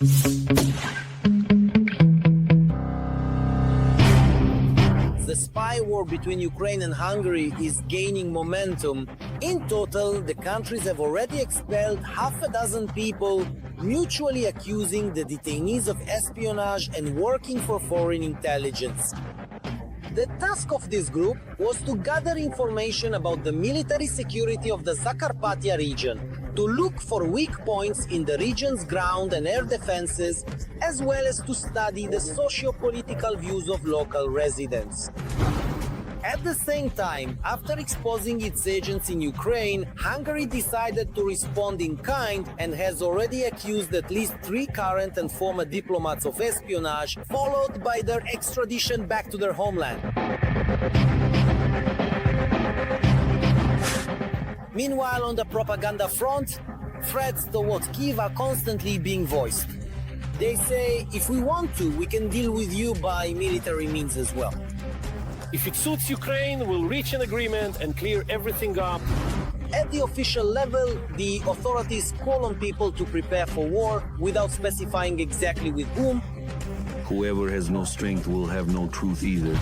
The spy war between Ukraine and Hungary is gaining momentum. In total, the countries have already expelled half a dozen people, mutually accusing the detainees of espionage and working for foreign intelligence. The task of this group was to gather information about the military security of the Zakarpattia region, to look for weak points in the region's ground and air defenses, as well as to study the socio-political views of local residents. At the same time, after exposing its agents in Ukraine, Hungary decided to respond in kind and has already accused at least 3 current and former diplomats of espionage, followed by their extradition back to their homeland. Meanwhile, on the propaganda front, threats towards Kyiv are constantly being voiced. They say, if we want to, we can deal with you by military means as well. If it suits Ukraine, we'll reach an agreement and clear everything up. At the official level, the authorities call on people to prepare for war without specifying exactly with whom. Whoever has no strength will have no truth either.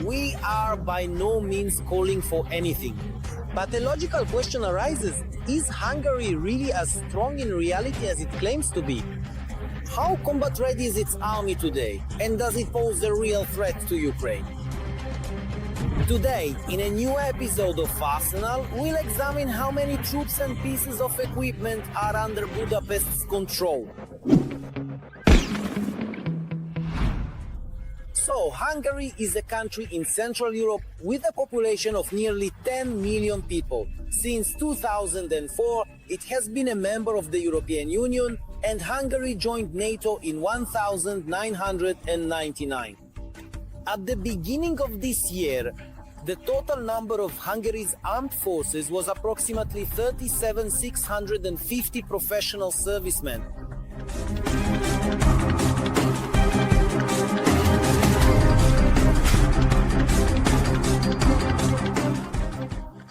We are by no means calling for anything. But a logical question arises, is Hungary really as strong in reality as it claims to be? How combat ready is its army today? And does it pose a real threat to Ukraine? Today, in a new episode of Arsenal, we'll examine how many troops and pieces of equipment are under Budapest's control. So, Hungary is a country in Central Europe with a population of nearly 10 million people. Since 2004, it has been a member of the European Union, and Hungary joined NATO in 1999. At the beginning of this year, the total number of Hungary's armed forces was approximately 37,650 professional servicemen.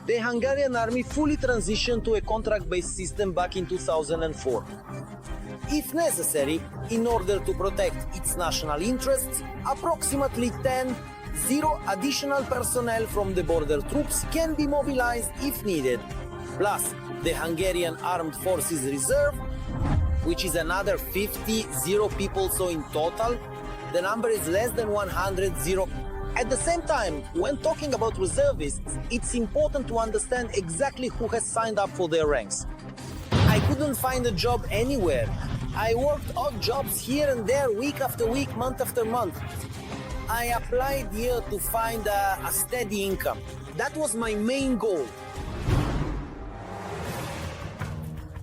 The Hungarian army fully transitioned to a contract-based system back in 2004. If necessary, in order to protect its national interests, approximately 0 additional personnel from the border troops can be mobilized if needed. Plus, the Hungarian Armed Forces Reserve, which is another 50 people, so in total, the number is less than 100. At the same time, when talking about reservists, it's important to understand exactly who has signed up for their ranks. I couldn't find a job anywhere. I worked odd jobs here and there, week after week, month after month. I applied here to find a steady income. That was my main goal.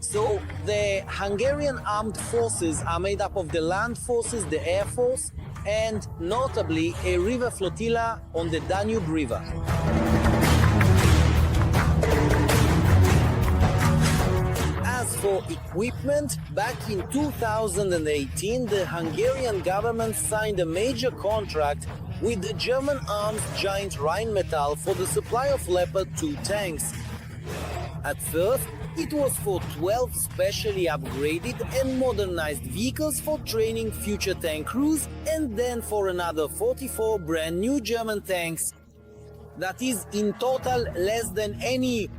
So, the Hungarian Armed Forces are made up of the land forces, the air force, and notably a river flotilla on the Danube River. As for equipment, back in 2018, the Hungarian government signed a major contract with the German arms giant Rheinmetall for the supply of Leopard 2 tanks. At first, it was for 12 specially upgraded and modernized vehicles for training future tank crews, and then for another 44 brand new German tanks. That is in total less than any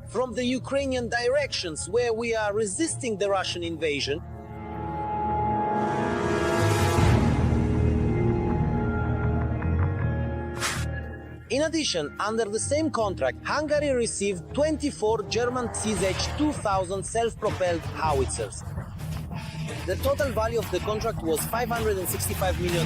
from the Ukrainian directions where we are resisting the Russian invasion. In addition, under the same contract, Hungary received 24 German CZ-2000 self-propelled howitzers. The total value of the contract was $565 million.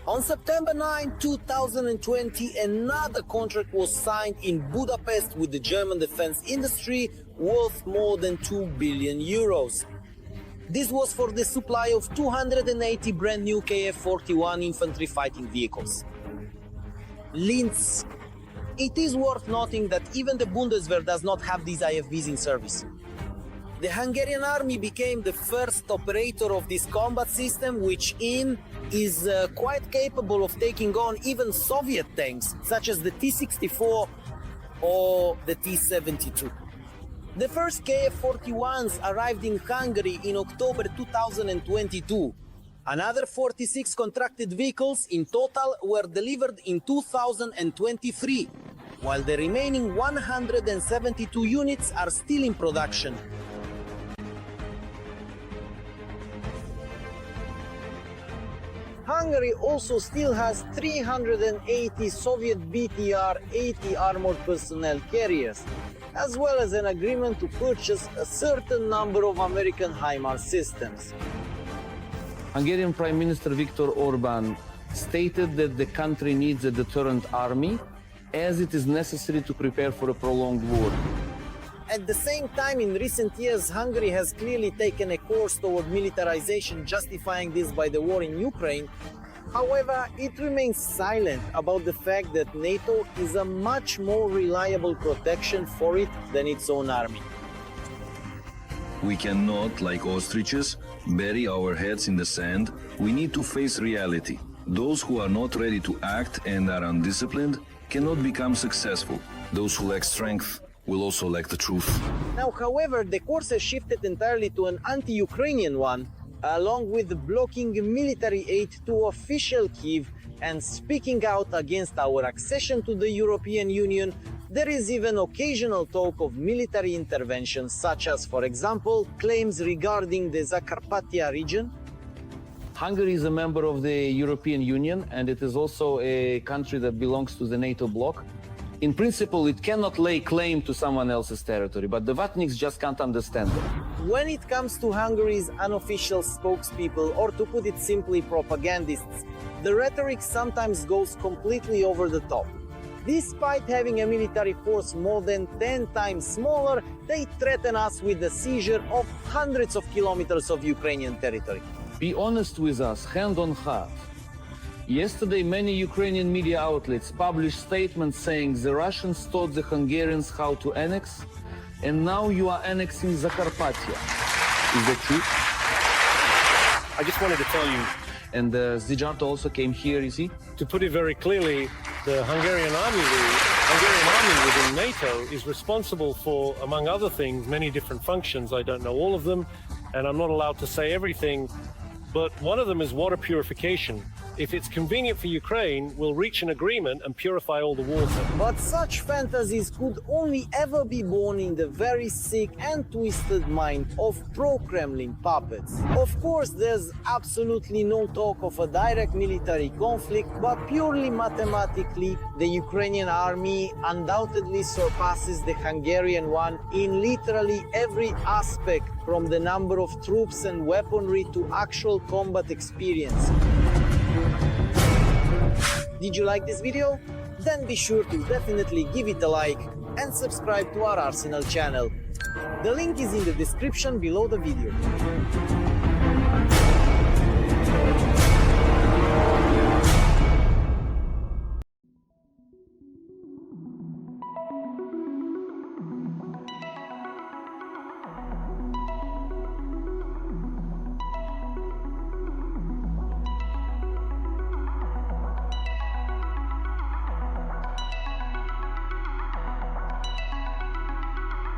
On September 9, 2020, another contract was signed in Budapest with the German defense industry worth more than 2 billion euros. This was for the supply of 280 brand new Kf-41 infantry fighting vehicles. Linz. It is worth noting that even the Bundeswehr does not have these IFVs in service. The Hungarian army became the first operator of this combat system, which is quite capable of taking on even Soviet tanks, such as the T-64 or the T-72. The first Kf-41s arrived in Hungary in October 2022. Another 46 contracted vehicles in total were delivered in 2023, while the remaining 172 units are still in production. Hungary also still has 380 Soviet BTR-80 armored personnel carriers, as well as an agreement to purchase a certain number of American HIMARS systems. Hungarian Prime Minister Viktor Orban stated that the country needs a deterrent army, as it is necessary to prepare for a prolonged war. At the same time, in recent years, Hungary has clearly taken a course toward militarization, justifying this by the war in Ukraine. However, it remains silent about the fact that NATO is a much more reliable protection for it than its own army. We cannot, like ostriches, bury our heads in the sand. We need to face reality. Those who are not ready to act and are undisciplined cannot become successful. Those who lack strength will also lack the truth. Now, however, the course has shifted entirely to an anti-Ukrainian one, along with blocking military aid to official Kyiv and speaking out against our accession to the European Union. There is even occasional talk of military intervention, such as, for example, claims regarding the Zakarpattia region. Hungary is a member of the European Union, and it is also a country that belongs to the NATO bloc. In principle, it cannot lay claim to someone else's territory, but the Vatniks just can't understand it. When it comes to Hungary's unofficial spokespeople, or to put it simply, propagandists, the rhetoric sometimes goes completely over the top. Despite having a military force more than 10 times smaller, they threaten us with the seizure of hundreds of kilometers of Ukrainian territory. Be honest with us, hand on heart. Yesterday, many Ukrainian media outlets published statements saying the Russians taught the Hungarians how to annex, and now you are annexing Zakarpattia. Is that true? I just wanted to tell you, And Zijarto also came here, you see? to put it very clearly, the Hungarian army within NATO is responsible for, among other things, many different functions. I don't know all of them, and I'm not allowed to say everything, but one of them is water purification. If it's convenient for Ukraine, we'll reach an agreement and purify all the water. But such fantasies could only ever be born in the very sick and twisted mind of pro-Kremlin puppets. Of course, there's absolutely no talk of a direct military conflict, but purely mathematically, the Ukrainian army undoubtedly surpasses the Hungarian one in literally every aspect, from the number of troops and weaponry to actual combat experience. Did you like this video? Then be sure to definitely give it a like and subscribe to our Arsenal channel. The link is in the description below the video.